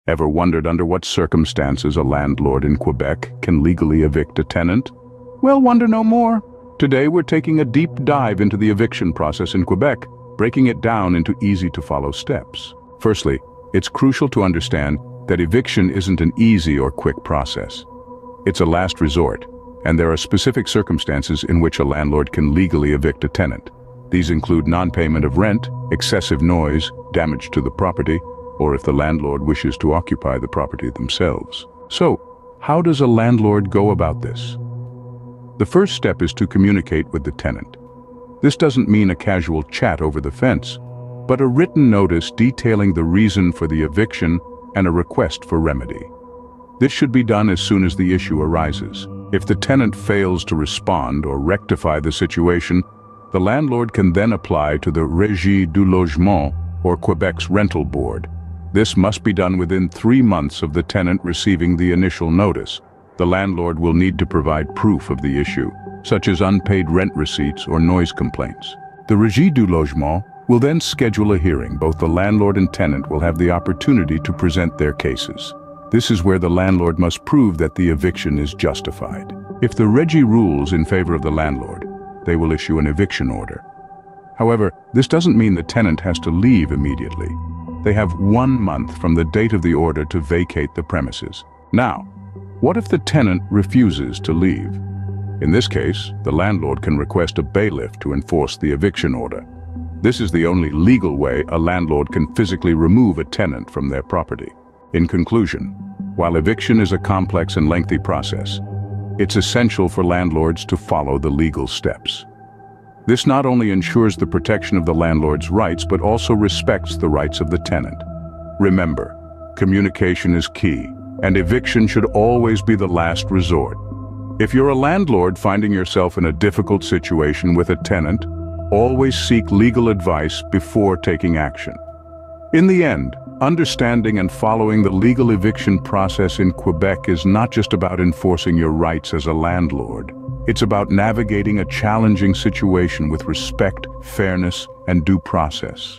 Ever wondered under what circumstances a landlord in Quebec can legally evict a tenant? Well, wonder no more. Today we're taking a deep dive into the eviction process in Quebec, breaking it down into easy-to-follow steps. Firstly, it's crucial to understand that eviction isn't an easy or quick process. It's a last resort, and there are specific circumstances in which a landlord can legally evict a tenant. These include non-payment of rent, excessive noise, damage to the property, or if the landlord wishes to occupy the property themselves. So, how does a landlord go about this? The first step is to communicate with the tenant. This doesn't mean a casual chat over the fence, but a written notice detailing the reason for the eviction and a request for remedy. This should be done as soon as the issue arises. If the tenant fails to respond or rectify the situation, the landlord can then apply to the Régie du Logement or Quebec's rental board. This must be done within 3 months of the tenant receiving the initial notice. The landlord will need to provide proof of the issue, such as unpaid rent receipts or noise complaints. The Régie du Logement will then schedule a hearing. Both the landlord and tenant will have the opportunity to present their cases. This is where the landlord must prove that the eviction is justified. If the Régie rules in favor of the landlord, they will issue an eviction order. However, this doesn't mean the tenant has to leave immediately. They have 1 month from the date of the order to vacate the premises. Now, what if the tenant refuses to leave? In this case, the landlord can request a bailiff to enforce the eviction order. This is the only legal way a landlord can physically remove a tenant from their property. In conclusion, while eviction is a complex and lengthy process, it's essential for landlords to follow the legal steps. This not only ensures the protection of the landlord's rights, but also respects the rights of the tenant. Remember, communication is key, and eviction should always be the last resort. If you're a landlord finding yourself in a difficult situation with a tenant, always seek legal advice before taking action. In the end, understanding and following the legal eviction process in Quebec is not just about enforcing your rights as a landlord. It's about navigating a challenging situation with respect, fairness, and due process.